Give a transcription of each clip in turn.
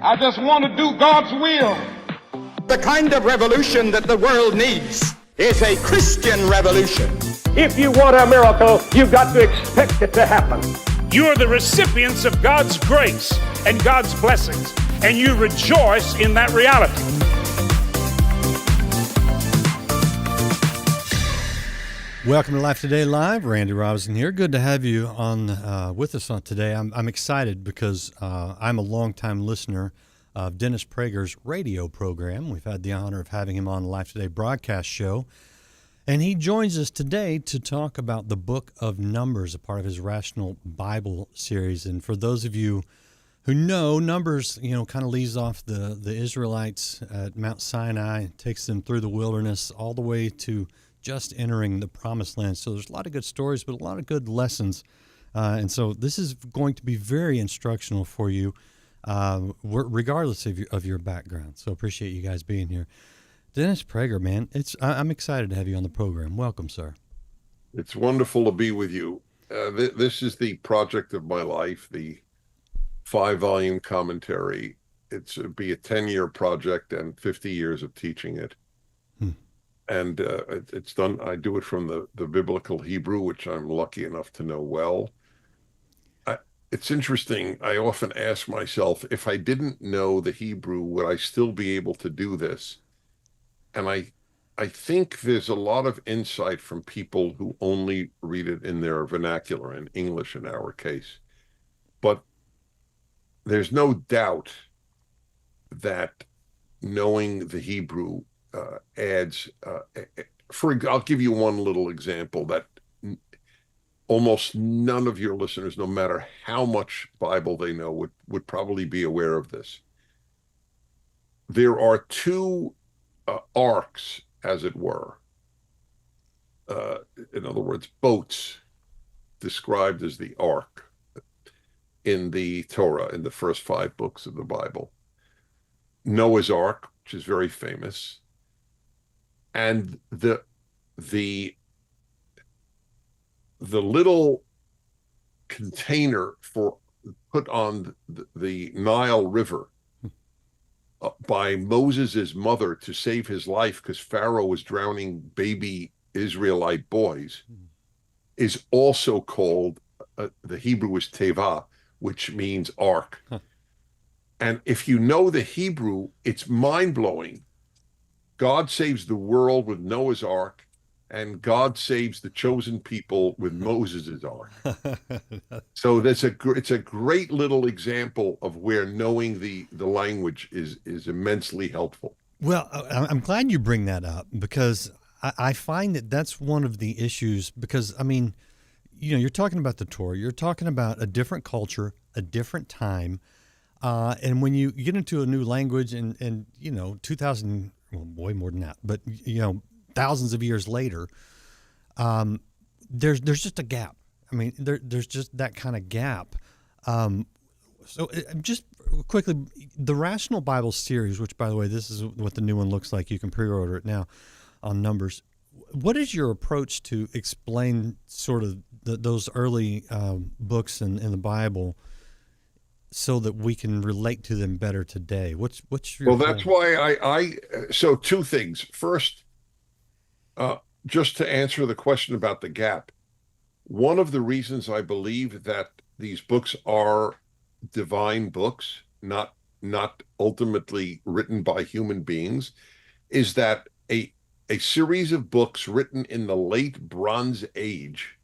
I just want to do God's will. The kind of revolution that the world needs is a Christian revolution. If you want a miracle, you've got to expect it to happen. You are the recipients of God's grace and God's blessings, and you rejoice in that reality. Welcome to Life Today Live. Randy Robinson here. Good to have you on with us on today. I'm excited because I'm a longtime listener of Dennis Prager's radio program. We've had the honor of having him on the Life Today broadcast show. And he joins us today to talk about the book of Numbers, a part of his Rational Bible series. And for those of you who know, Numbers, kind of leads off the Israelites at Mount Sinai, takes them through the wilderness all the way to just entering the promised land. So there's a lot of good stories, but a lot of good lessons. And so this is going to be very instructional for you, regardless of your background. So appreciate you guys being here. Dennis Prager, man, I'm excited to have you on the program. Welcome, sir. It's wonderful to be with you. This is the project of my life, the 5-volume commentary. It'll be a 10-year project and 50 years of teaching it. And it's done. I do it from the biblical Hebrew, which I'm lucky enough to know well. It's interesting. I often ask myself, if I didn't know the Hebrew, would I still be able to do this? And I think there's a lot of insight from people who only read it in their vernacular, in English in our case. But there's no doubt that knowing the Hebrew adds, I'll give you one little example that almost none of your listeners, no matter how much Bible they know, would probably be aware of this. There are two arcs, as it were. In other words, boats described as the ark in the Torah, in the first 5 books of the Bible. Noah's Ark, which is very famous, and the little container put on the Nile River by Moses's mother to save his life because Pharaoh was drowning baby Israelite boys is also called, the Hebrew is teva, which means ark. And if you know the Hebrew, it's mind-blowing. God saves the world with Noah's Ark, and God saves the chosen people with Moses' Ark. So it's a great little example of where knowing the language is immensely helpful. Well, I'm glad you bring that up because I find that that's one of the issues because, you're talking about the Torah, you're talking about a different culture, a different time, and when you get into a new language and 2,000, well, way more than that, but, thousands of years later, there's just a gap. There's just that kind of gap. So just quickly, the Rational Bible series, which, by the way, this is what the new one looks like. You can pre-order it now on Numbers. What is your approach to explain sort of those early books in the Bible so that we can relate to them better today? What's your Well, that's why so two things. First, just to answer the question about the gap, one of the reasons I believe that these books are divine books, not ultimately written by human beings, is that a series of books written in the late Bronze Age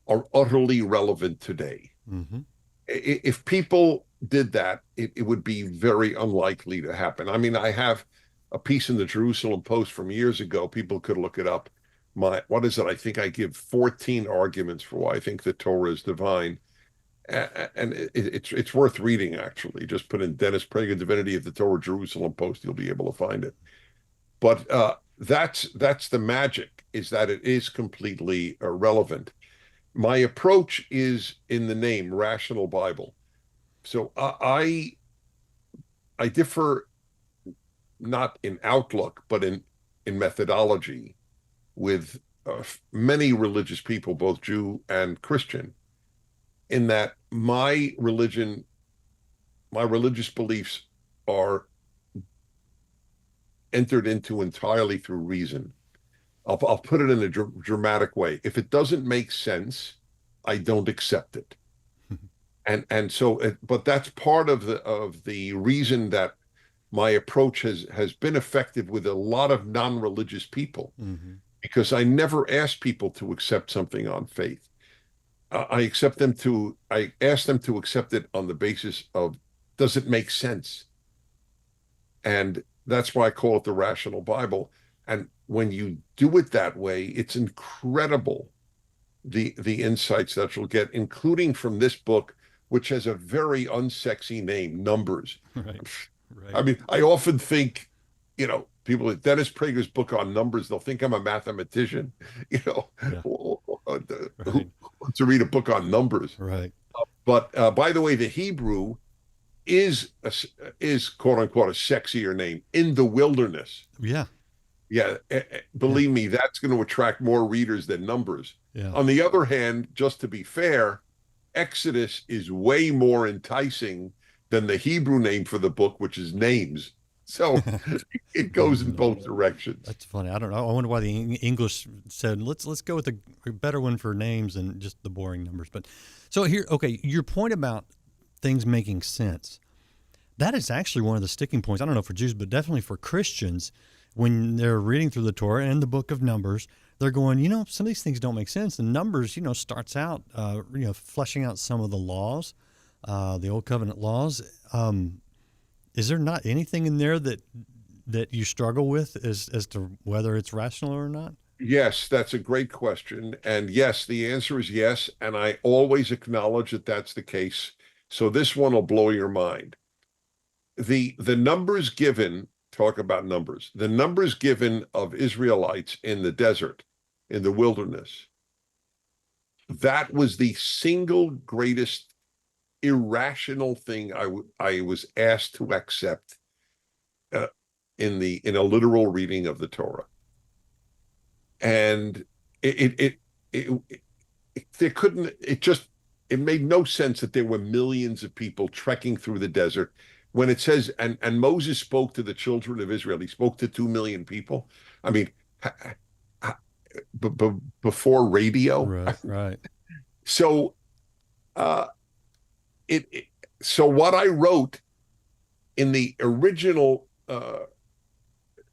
are utterly relevant today. Mm-hmm. If people did that, it would be very unlikely to happen. I have a piece in the Jerusalem Post from years ago. People could look it up. What is it? I think I give 14 arguments for why I think the Torah is divine. And it's worth reading, actually. Just put in Dennis Prager, Divinity of the Torah, Jerusalem Post. You'll be able to find it. But that's the magic, is that it is completely irrelevant. My approach is in the name, Rational Bible. So I differ not in outlook, but in methodology with many religious people, both Jew and Christian, in that my religious beliefs are entered into entirely through reason. I'll put it in a dramatic way. If it doesn't make sense, I don't accept it. And so, but that's part of the reason that my approach has been effective with a lot of non-religious people, because I never ask people to accept something on faith. I ask them to accept it on the basis of, does it make sense? And that's why I call it the rational Bible. And when you do it that way, it's incredible the insights that you'll get, including from this book, which has a very unsexy name, Numbers. Right. I mean, I often think, people at Dennis Prager's book on numbers, they'll think I'm a mathematician, Yeah. who Right. wants to read a book on numbers. Right. But by the way, the Hebrew is quote unquote a sexier name, In the Wilderness. Yeah. Yeah, believe me, that's going to attract more readers than Numbers. Yeah. On the other hand, just to be fair, Exodus is way more enticing than the Hebrew name for the book, which is Names. So it goes in both directions. That's funny. I don't know. I wonder why the English said let's go with a better one for names than just the boring numbers. But so here, okay, your point about things making sense. That is actually one of the sticking points. I don't know for Jews, but definitely for Christians, when they're reading through the Torah and the book of Numbers, they're going, some of these things don't make sense. And Numbers, starts out, fleshing out some of the laws, the Old Covenant laws. Is there not anything in there that you struggle with as to whether it's rational or not? Yes, that's a great question. And yes, the answer is yes. And I always acknowledge that that's the case. So this one will blow your mind. The numbers given, talk about numbers, the numbers given of Israelites in the desert, in the wilderness, that was the single greatest irrational thing I was asked to accept in a literal reading of the Torah. And it made no sense that there were millions of people trekking through the desert when it says, and Moses spoke to the children of Israel. He spoke to 2 million people. I mean, before radio. Right. So, so what I wrote in the original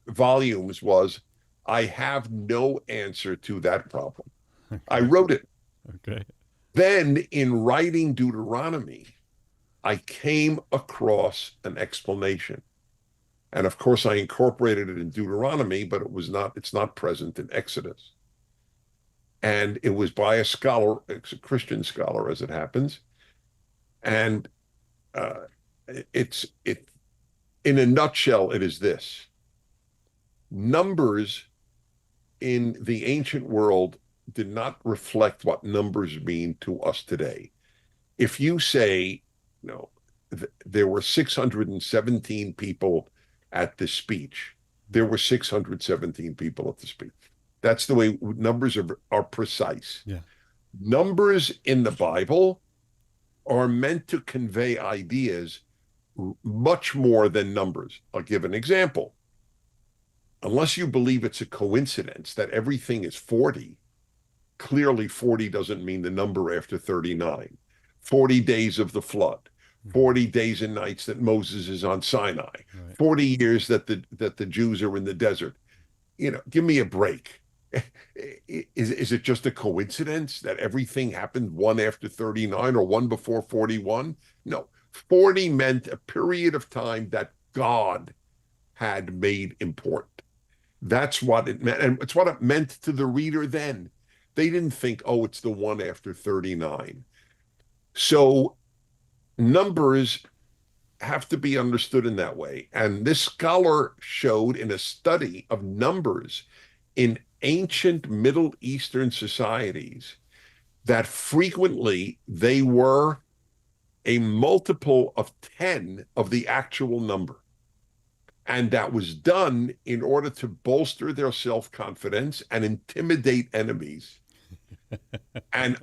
volumes was, I have no answer to that problem. Okay. I wrote it. Okay. Then in writing Deuteronomy, I came across an explanation. And of course I incorporated it in Deuteronomy, but it's not present in Exodus. And it was by a scholar, it's a Christian scholar as it happens. And in a nutshell, it is this. Numbers in the ancient world did not reflect what numbers mean to us today. If you say, there were 617 people at the speech, there were 617 people at the speech. That's the way numbers are precise. Yeah. Numbers in the Bible are meant to convey ideas much more than numbers. I'll give an example. Unless you believe it's a coincidence that everything is 40, clearly 40 doesn't mean the number after 39. 40 days of the flood, 40 days and nights that Moses is on Sinai, right. 40 years that the Jews are in the desert. Give me a break. Is it just a coincidence that everything happened one after 39 or one before 41? No, 40 meant a period of time that God had made important. That's what it meant. And it's what it meant to the reader then. They didn't think, oh, it's the one after 39. So numbers have to be understood in that way. And this scholar showed in a study of numbers in ancient Middle Eastern societies that frequently they were a multiple of 10 of the actual number. And that was done in order to bolster their self-confidence and intimidate enemies. And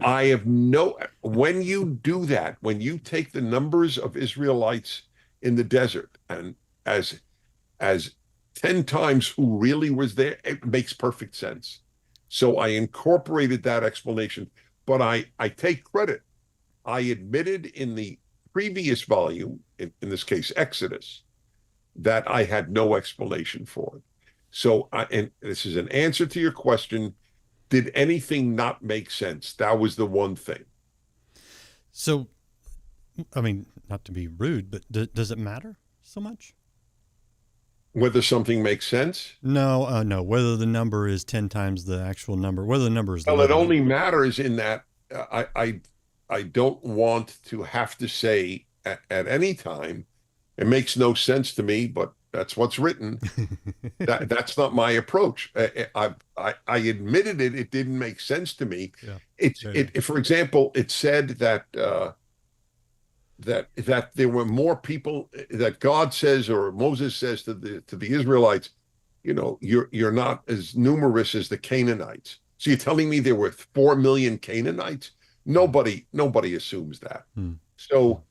when you do that, when you take the numbers of Israelites in the desert, and as 10 times who really was there, it makes perfect sense. So I incorporated that explanation, but I take credit. I admitted in the previous volume, in this case, Exodus, that I had no explanation for it. So, and this is an answer to your question. Did anything not make sense? That was the one thing. So, I mean, not to be rude, but does it matter so much? Whether something makes sense? No, no. Whether the number is 10 times the actual number, whether the number is Well, it 11. only matters in that I don't want to have to say at any time, it makes no sense to me, but that's what's written. That's not my approach. I admitted it. It didn't make sense to me. Yeah. For example, it said that that there were more people, that God says, or Moses says to the Israelites, you're not as numerous as the Canaanites. So you're telling me there were 4 million Canaanites? Nobody assumes that. So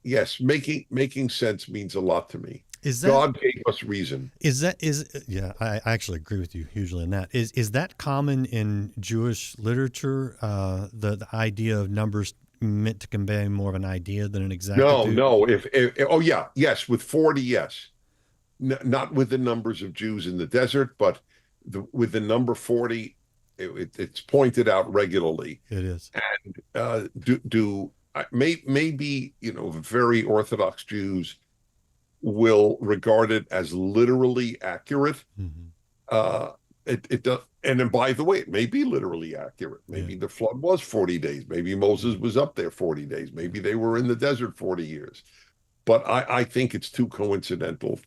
yes, making sense means a lot to me. God gave us reason. Yeah, I actually agree with you hugely in that. Is that common in Jewish literature? The idea of numbers meant to convey more of an idea than an exactitude? No. Oh yeah, yes, with 40, yes. Not with the numbers of Jews in the desert, but with the number 40, it's pointed out regularly. It is. And maybe very Orthodox Jews will regard it as literally accurate. Mm-hmm. It does, and then, by the way, it may be literally accurate. Maybe the flood was 40 days. Maybe Moses was up there 40 days. Maybe they were in the desert 40 years. But I think it's too coincidental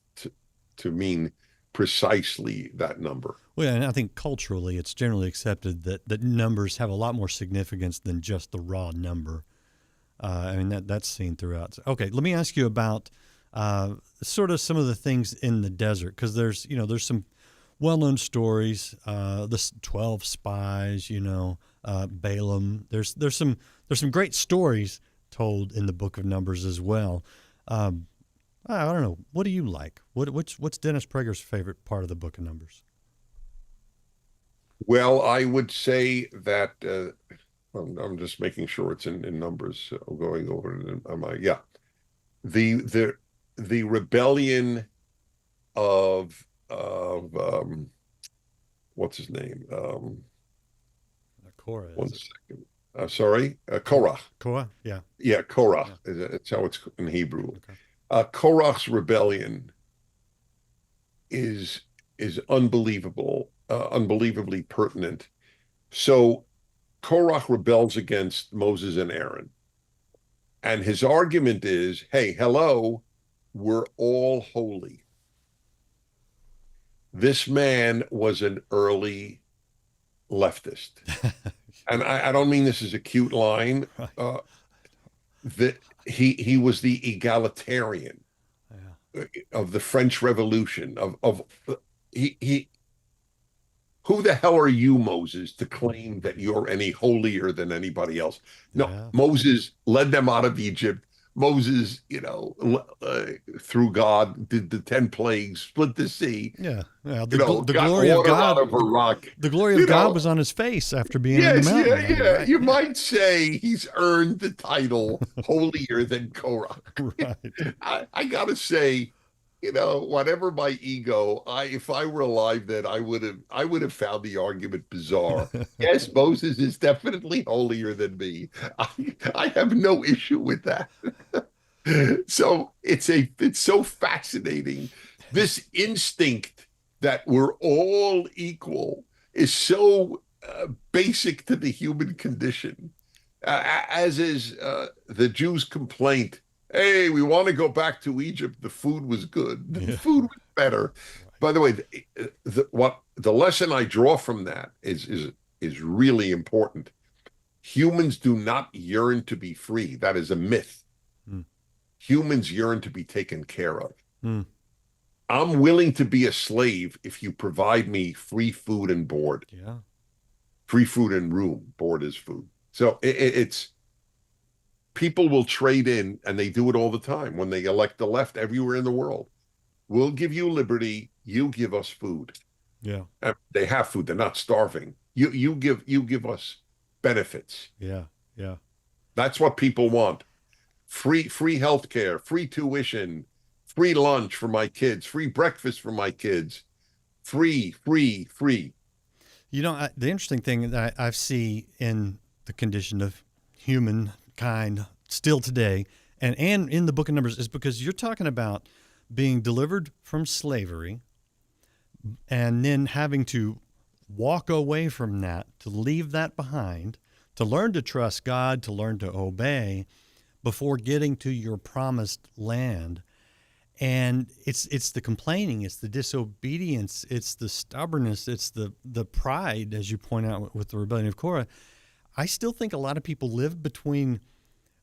to mean precisely that number. Well, and I think culturally it's generally accepted that numbers have a lot more significance than just the raw number. I mean, that's seen throughout. Okay, let me ask you about sort of some of the things in the desert, because there's some well-known stories, the 12 spies, Balaam. There's some great stories told in the Book of Numbers as well. I don't know. What do you like? What's Dennis Prager's favorite part of the Book of Numbers? Well, I would say that I'm just making sure it's in Numbers. Going over it. The rebellion of what's his name? Korah. One second. Sorry, Korah. Korah, yeah. Yeah, Korah. Yeah. It's how it's in Hebrew. Okay. Korah's rebellion is unbelievable, unbelievably pertinent. So Korah rebels against Moses and Aaron. And his argument is, hey, hello, we're all holy. This man was an early leftist. And I don't mean this as a cute line. That he was the egalitarian of the French Revolution. He who the hell are you, Moses, to claim that you're any holier than anybody else? No, Moses led them out of Egypt. Moses, through God, did the 10 plagues, split the sea. Yeah. The glory of God out of a rock. The glory of God was on his face after being on the mountain. Yeah. Right? You might say he's earned the title holier than Korah. Right. I gotta say, whatever my ego, if I were alive then, I would have found the argument bizarre. Yes, Moses is definitely holier than me. I have no issue with that. So it's so fascinating. This instinct that we're all equal is so basic to the human condition, as is the Jews' complaint. Hey, we want to go back to Egypt. The food was good. The food was better. Right. By the way, the lesson I draw from that is really important. Humans do not yearn to be free. That is a myth. Humans yearn to be taken care of. I'm willing to be a slave if you provide me free food and board. Yeah. Free food and room. Board is food. So it's people will trade in, and they do it all the time when they elect the left everywhere in the world. We'll give you liberty, you give us food. Yeah. They have food, they're not starving. You give us benefits. Yeah. Yeah. That's what people want. Free healthcare, free tuition, free lunch for my kids, free breakfast for my kids. Free. You know, the interesting thing that I see in the condition of humankind still today, and in the book of Numbers, is because you're talking about being delivered from slavery and then having to walk away from that, to leave that behind, to learn to trust God, to learn to obey before getting to your promised land. And it's the complaining, it's the disobedience, it's the stubbornness, it's the pride, as you point out with the rebellion of Korah. I still think a lot of people live between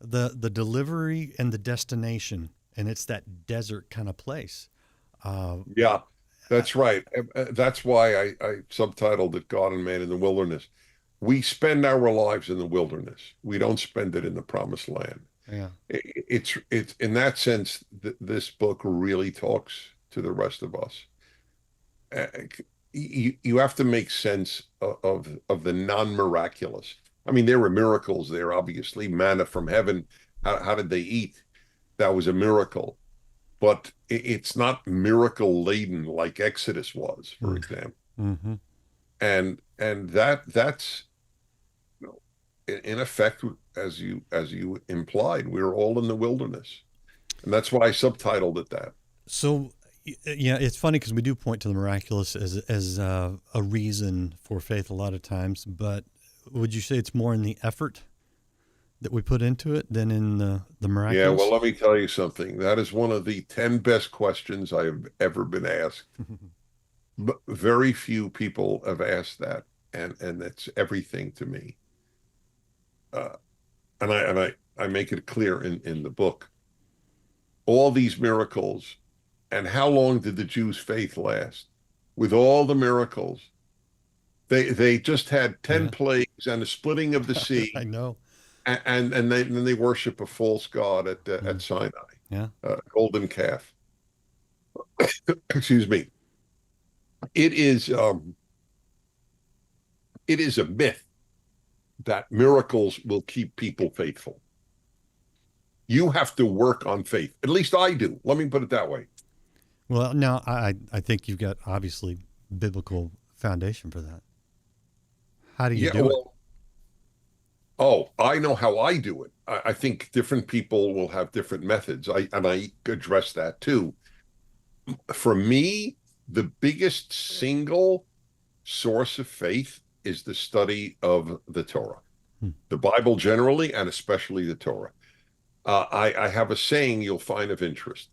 the delivery and the destination, and it's that desert kind of place. Yeah, that's right. That's why I subtitled it God and Man in the Wilderness. We spend our lives in the wilderness. We don't spend it in the promised land. Yeah. It's in that sense, this book really talks to the rest of us. You have to make sense of the non-miraculous. I mean, there were miracles there, obviously. Manna from heaven. How did they eat? That was a miracle. But it's not miracle laden like Exodus was, for example. Mm-hmm. And that's, in effect, as you implied, we're all in the wilderness, and that's why I subtitled it that. So, yeah, it's funny because we do point to the miraculous as a reason for faith a lot of times, but would you say it's more in the effort that we put into it than in the miraculous? Yeah, well, let me tell you something. That is one of the 10 best questions I have ever been asked. But very few people have asked that, and it's everything to me. And I make it clear in the book. All these miracles, and how long did the Jews' faith last? With all the miracles, they just had 10 plagues and a splitting of the sea. I know. And then they worship a false god at Sinai. Yeah. Golden calf. Excuse me. It is a myth that miracles will keep people faithful. You have to work on faith. At least I do. Let me put it that way. Well, now I think you've got obviously biblical foundation for that. How do you do it? Oh, I know how I do it. I think different people will have different methods. I address that too. For me, the biggest single source of faith is the study of the Torah, the Bible generally, and especially the Torah. I have a saying you'll find of interest.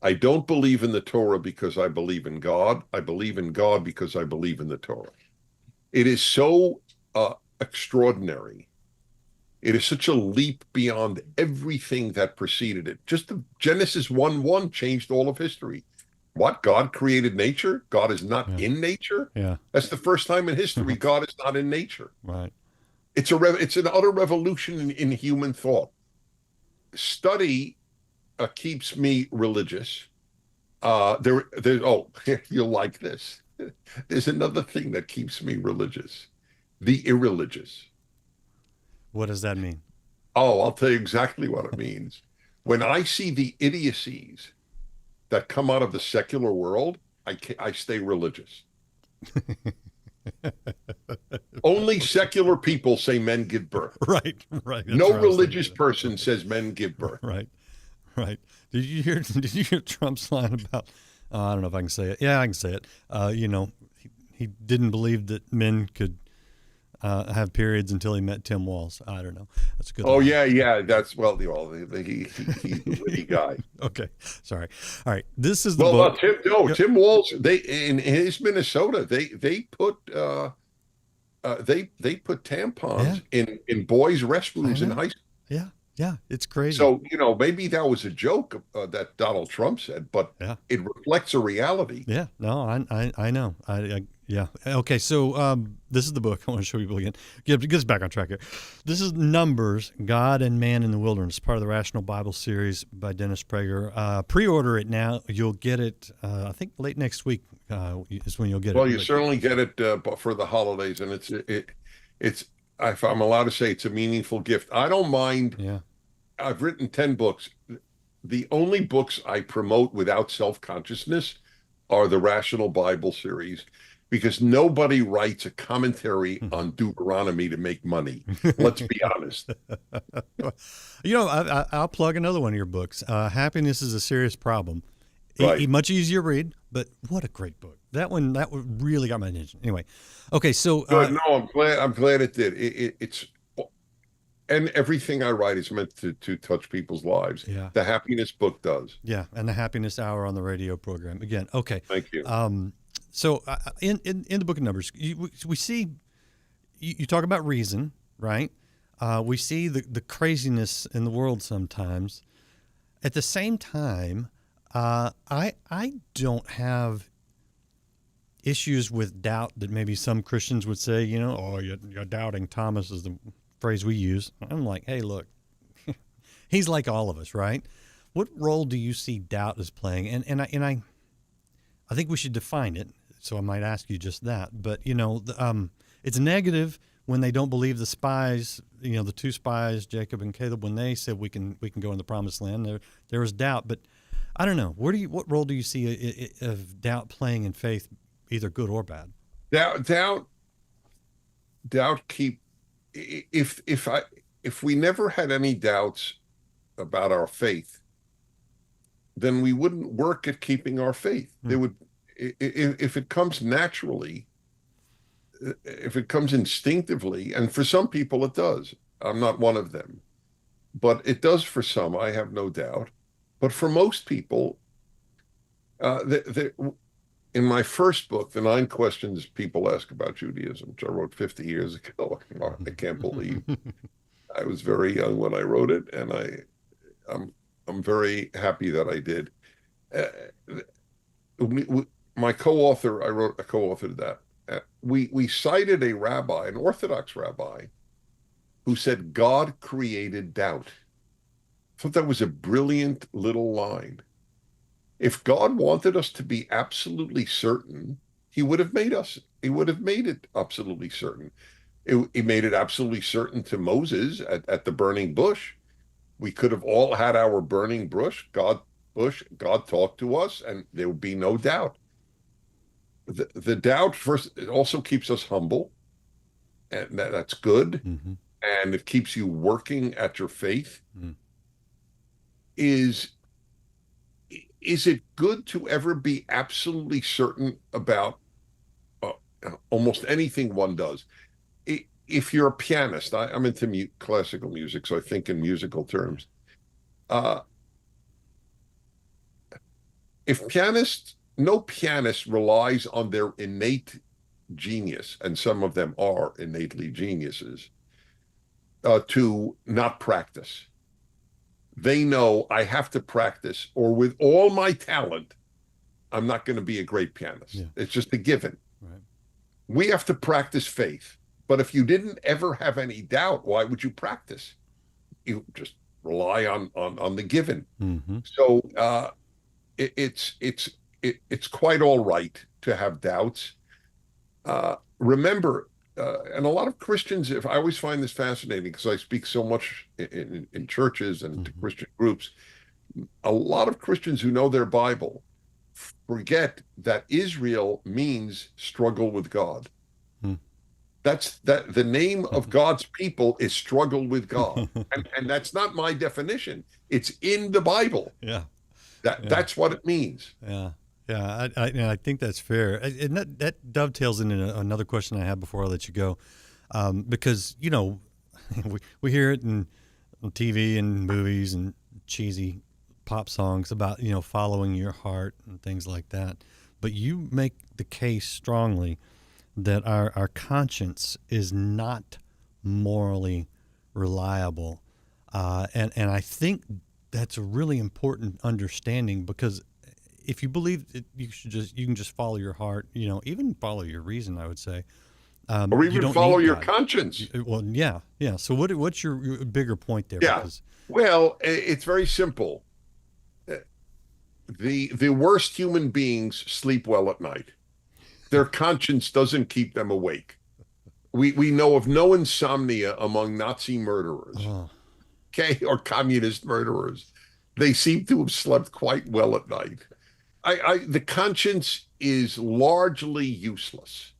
I don't believe in the Torah because I believe in God. I believe in God because I believe in the Torah. It is so extraordinary. It is such a leap beyond everything that preceded it. Just the Genesis 1:1 changed all of history. What? God created nature? God is not in nature? Yeah. That's the first time in history God is not in nature. Right. It's an utter revolution in human thought. Study keeps me religious. You'll like this. There's another thing that keeps me religious. The irreligious. What does that mean? Oh, I'll tell you exactly what it means. When I see the idiocies that come out of the secular world, I stay religious. Only secular people say men give birth. Right. No religious person says men give birth. Right. Did you hear Trump's line about? I don't know if I can say it. Yeah, I can say it. He didn't believe that men could have periods until he met Tim Walz. I don't know. That's a good. Oh line. yeah. That's he's a witty guy. Okay, sorry. All right, this is the book. Tim Walz. They in his Minnesota. They put tampons in boys' restrooms in high school. Yeah, it's crazy. So maybe that was a joke that Donald Trump said, but it reflects a reality. Yeah, no, I know. Yeah. Okay. So this is the book. I want to show people again. Get us back on track here. This is Numbers, God and Man in the Wilderness, part of the Rational Bible series by Dennis Prager. Pre-order it now. You'll get it, I think, late next week is when you'll get it. Well, you certainly get it for the holidays, and it's if I'm allowed to say, it's a meaningful gift. I don't mind. Yeah. I've written 10 books. The only books I promote without self-consciousness are the Rational Bible series, because nobody writes a commentary on Deuteronomy to make money. Let's be honest. I'll plug another one of your books. Happiness is a Serious Problem. Right. Much easier to read, but what a great book. That one really got my attention. Anyway, okay, so no, I'm glad it did. It's and everything I write is meant to touch people's lives. Yeah. The Happiness book does. Yeah, and the Happiness Hour on the radio program. Again, okay. Thank you. So in the book of Numbers, we see you talk about reason, right? We see the craziness in the world sometimes. At the same time, I don't have issues with doubt that maybe some Christians would say, you're doubting Thomas is the phrase we use. I'm like, hey, look, he's like all of us, right? What role do you see doubt as playing? And I think we should define it. So I might ask you just that. But it's negative when they don't believe the spies. The two spies, Jacob and Caleb, when they said we can go in the promised land. There was doubt, but I don't know. What role do you see of doubt playing in faith, either good or bad? Doubt keep. If we never had any doubts about our faith, then we wouldn't work at keeping our faith. There would, if it comes naturally, if it comes instinctively, and for some people it does. I'm not one of them, but it does for some, I have no doubt. But for most people, in my first book, The 9 Questions People Ask About Judaism, which I wrote 50 years ago, I can't believe I was very young when I wrote it, and I'm very happy that I did. My co-author, I wrote a co-author to that. We cited a rabbi, an Orthodox rabbi, who said God created doubt. I thought that was a brilliant little line. If God wanted us to be absolutely certain, he would have made us. He would have made it absolutely certain. He made it absolutely certain to Moses at the burning bush. We could have all had our burning bush. God talked to us, and there would be no doubt. The doubt, first, it also keeps us humble, and that's good. Mm-hmm. And it keeps you working at your faith. Mm. Is it good to ever be absolutely certain about almost anything one does? If you're a pianist, I'm into classical music, so I think in musical terms. No pianist relies on their innate genius, and some of them are innately geniuses, to not practice. They know I have to practice, or with all my talent, I'm not going to be a great pianist. Yeah. It's just a given. Right. We have to practice faith. But if you didn't ever have any doubt, why would you practice? You just rely on the given. Mm-hmm. So it's quite all right to have doubts. Remember, and a lot of Christians, I always find this fascinating because I speak so much in churches and to Christian groups, a lot of Christians who know their Bible forget that Israel means struggle with God. The name of God's people is struggle with God. and that's not my definition. It's in the Bible. Yeah. That's what it means. Yeah. Yeah, I think that's fair. And that dovetails into another question I have before I let you go. Because, we hear it on TV and movies and cheesy pop songs about, following your heart and things like that. But you make the case strongly that our conscience is not morally reliable. And I think that's a really important understanding, because if you believe it, you can just follow your heart, even follow your reason, I would say. Or you even don't follow need your God. conscience. Well, yeah. So what's your bigger point there? Yeah. Because, Well, it's very simple. The worst human beings sleep well at night. Their conscience doesn't keep them awake. We know of no insomnia among Nazi murderers, okay, or communist murderers. They seem to have slept quite well at night. The conscience is largely useless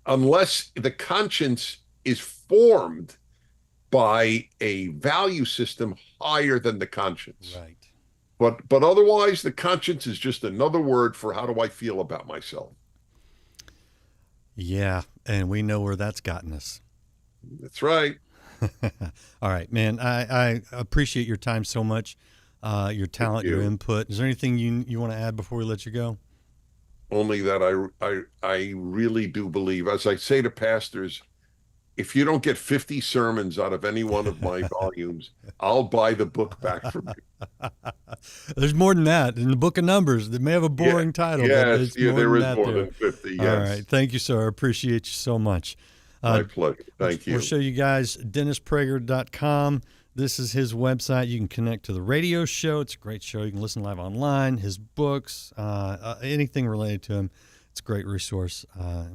unless the conscience is formed by a value system higher than the conscience. right. But otherwise, the conscience is just another word for how do I feel about myself. Yeah, and we know where that's gotten us. That's right. All right, man. I appreciate your time so much, your talent, your input. Is there anything you want to add before we let you go? Only that I really do believe, as I say to pastors, if you don't get 50 sermons out of any one of my volumes, I'll buy the book back from you. There's more than that in the Book of Numbers. They may have a boring title, but it's more there than is that more there. than 50. Yes. All right, thank you, sir. I appreciate you so much. My pleasure. Thank you. We'll show you guys DennisPrager.com. This is his website. You can connect to the radio show. It's a great show. You can listen live online. His books, anything related to him. It's a great resource.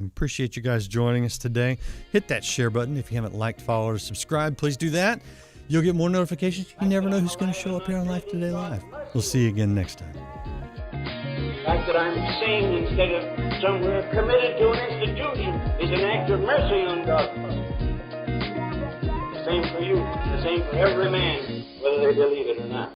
Appreciate you guys joining us today. Hit that share button if you haven't liked, followed, or subscribed. Please do that. You'll get more notifications. You never know who's going to show up here on Life Today Live. We'll see you again next time. The fact that I'm sane instead of somewhere committed to an institution is an act of mercy on God's part. The same for you, the same for every man, whether they believe it or not.